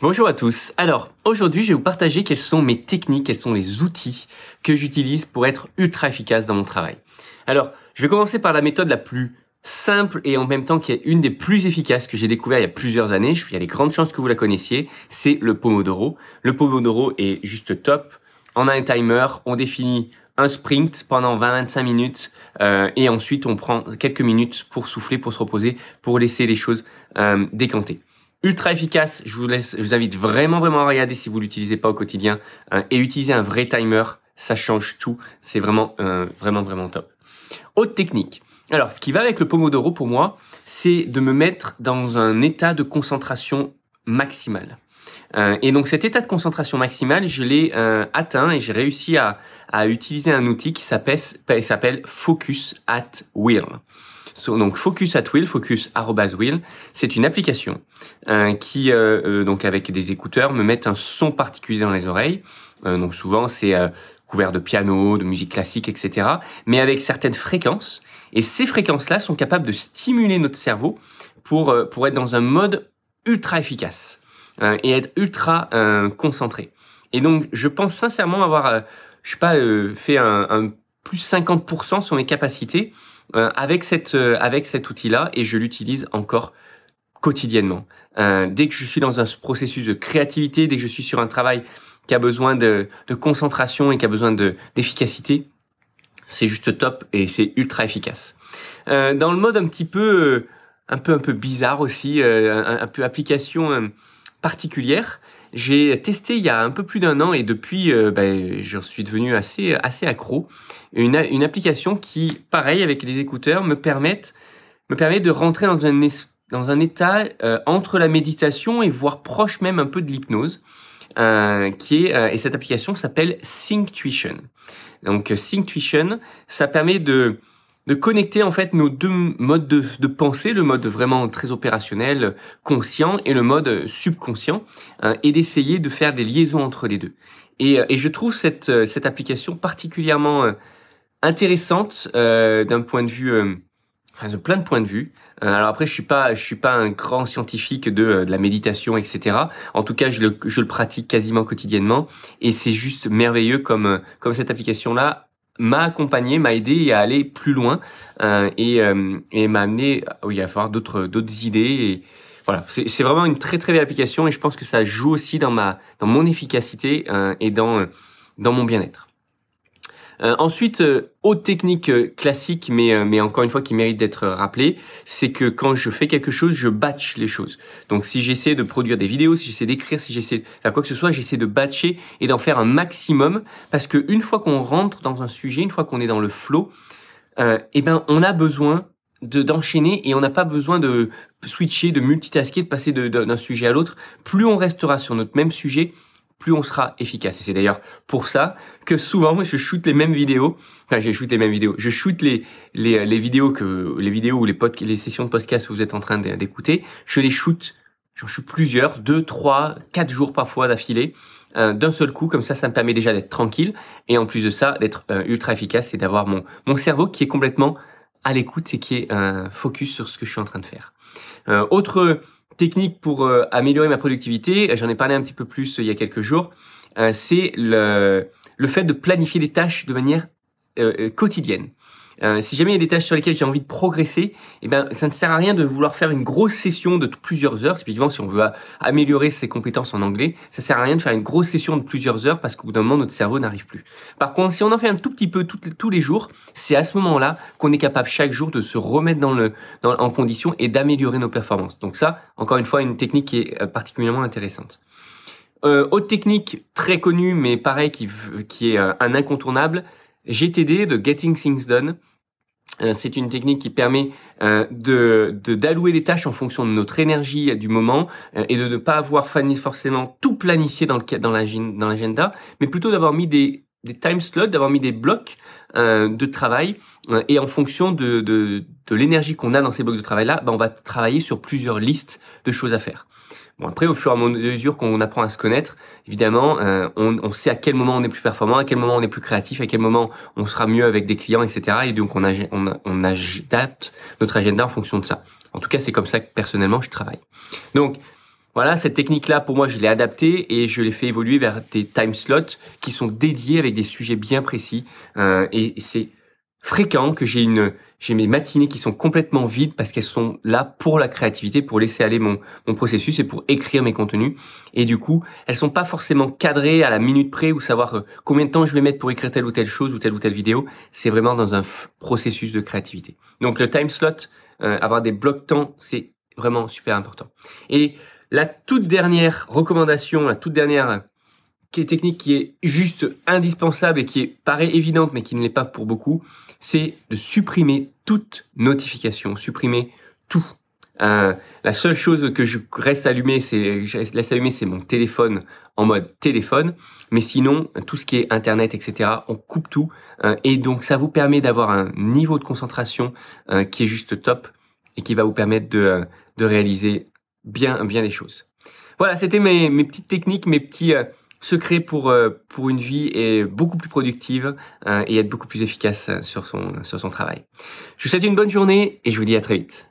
Bonjour à tous. Alors, aujourd'hui, je vais vous partager quelles sont mes techniques, quels sont les outils que j'utilise pour être ultra efficace dans mon travail. Alors, je vais commencer par la méthode la plus simple et en même temps qui est une des plus efficaces que j'ai découvert il y a plusieurs années. Il y a des grandes chances que vous la connaissiez. C'est le Pomodoro. Le Pomodoro est juste top. On a un timer, on définit un sprint pendant 20-25 minutes et ensuite on prend quelques minutes pour souffler, pour se reposer, pour laisser les choses décanter. Ultra efficace, je vous invite vraiment à regarder si vous l'utilisez pas au quotidien et utiliser un vrai timer, ça change tout, c'est vraiment vraiment top. Autre technique. Alors, ce qui va avec le Pomodoro pour moi, c'est de me mettre dans un état de concentration maximale. Et donc cet état de concentration maximale, je l'ai atteint et j'ai réussi à utiliser un outil qui s'appelle Focus at Will. Donc Focus at Will, focus@will, c'est une application qui donc avec des écouteurs me met un son particulier dans les oreilles. Donc souvent c'est couvert de piano, de musique classique, etc. Mais avec certaines fréquences. Et ces fréquences-là sont capables de stimuler notre cerveau pour être dans un mode ultra efficace et être ultra concentré. Et donc je pense sincèrement avoir, fait un plus 50% sur mes capacités avec cet outil-là, et je l'utilise encore quotidiennement. Dès que je suis dans un processus de créativité, dès que je suis sur un travail qui a besoin de concentration et qui a besoin d'efficacité, c'est juste top et c'est ultra efficace. Dans le mode un peu bizarre aussi, un peu application particulière, j'ai testé il y a un peu plus d'un an et depuis, j'en suis devenu assez accro. Une application qui, pareil, avec les écouteurs, me permet de rentrer dans un état entre la méditation et voire proche même un peu de l'hypnose, et cette application s'appelle Synctuition. Donc Synctuition, ça permet de connecter en fait nos deux modes de pensée, le mode vraiment très opérationnel, conscient, et le mode subconscient, et d'essayer de faire des liaisons entre les deux. Et je trouve cette application particulièrement intéressante d'un point de vue, de plein de points de vue. Alors après, je suis pas un grand scientifique de la méditation, etc. En tout cas, je le pratique quasiment quotidiennement, et c'est juste merveilleux comme cette application-là m'a accompagné, m'a aidé à aller plus loin et m'a amené à avoir d'autres idées. Et voilà, c'est vraiment une très belle application, et je pense que ça joue aussi dans mon efficacité et dans mon bien-être. Ensuite, autre technique classique, mais encore une fois qui mérite d'être rappelée, c'est que quand je fais quelque chose, je batch les choses. Donc si j'essaie de produire des vidéos, si j'essaie d'écrire, si j'essaie de faire quoi que ce soit, j'essaie de batcher et d'en faire un maximum, parce que une fois qu'on rentre dans un sujet, une fois qu'on est dans le flow, on a besoin d'enchaîner, et on n'a pas besoin de switcher, de multitasker, de passer d'un sujet à l'autre. Plus on restera sur notre même sujet, plus on sera efficace. Et c'est d'ailleurs pour ça que souvent, moi, je shoot les mêmes vidéos. Enfin, je shoot les vidéos ou les sessions de podcast que vous êtes en train d'écouter. J'en shoot plusieurs, 2, 3, 4 jours parfois d'affilée, d'un seul coup. Comme ça me permet déjà d'être tranquille, et en plus de ça, d'être ultra efficace et d'avoir mon cerveau qui est complètement à l'écoute et qui est focus sur ce que je suis en train de faire. Autre technique pour améliorer ma productivité, j'en ai parlé un petit peu plus il y a quelques jours, c'est le fait de planifier les tâches de manière quotidienne. Si jamais il y a des tâches sur lesquelles j'ai envie de progresser, ça ne sert à rien de vouloir faire une grosse session de plusieurs heures. Typiquement, si on veut améliorer ses compétences en anglais, ça sert à rien de faire une grosse session de plusieurs heures, parce qu'au bout d'un moment, notre cerveau n'arrive plus. Par contre, si on en fait un tout petit peu tous les jours, c'est à ce moment-là qu'on est capable chaque jour de se remettre en condition et d'améliorer nos performances. Donc ça, encore une fois, une technique qui est particulièrement intéressante. Autre technique très connue, mais pareil, qui est un incontournable, GTD, de Getting Things Done. C'est une technique qui permet d'allouer les tâches en fonction de notre énergie du moment, et de ne pas avoir forcément tout planifié dans l'agenda, mais plutôt d'avoir mis des time slots, d'avoir mis des blocs de travail, et en fonction de l'énergie qu'on a dans ces blocs de travail-là, on va travailler sur plusieurs listes de choses à faire. Bon, après, au fur et à mesure qu'on apprend à se connaître, évidemment, on sait à quel moment on est plus performant, à quel moment on est plus créatif, à quel moment on sera mieux avec des clients, etc. Et donc, on adapte notre agenda en fonction de ça. En tout cas, c'est comme ça que personnellement, je travaille. Donc, Voilà, cette technique-là, pour moi, je l'ai adaptée et je l'ai fait évoluer vers des time slots qui sont dédiés avec des sujets bien précis. Et c'est fréquent que j'ai mes matinées qui sont complètement vides parce qu'elles sont là pour la créativité, pour laisser aller mon processus et pour écrire mes contenus. Et du coup, elles sont pas forcément cadrées à la minute près ou savoir combien de temps je vais mettre pour écrire telle ou telle chose ou telle vidéo. C'est vraiment dans un processus de créativité. Donc le time slot, avoir des blocs temps, c'est vraiment super important. Et la toute dernière recommandation, la toute dernière technique qui est juste indispensable et qui paraît évidente mais qui ne l'est pas pour beaucoup, c'est de supprimer toute notification, supprimer tout. La seule chose que je laisse allumer, c'est mon téléphone en mode téléphone, mais sinon tout ce qui est internet, etc., on coupe tout et donc ça vous permet d'avoir un niveau de concentration qui est juste top et qui va vous permettre de réaliser bien les choses. Voilà, c'était mes petites techniques, mes petits secrets pour une vie et beaucoup plus productive et être beaucoup plus efficace sur son travail. Je vous souhaite une bonne journée et je vous dis à très vite.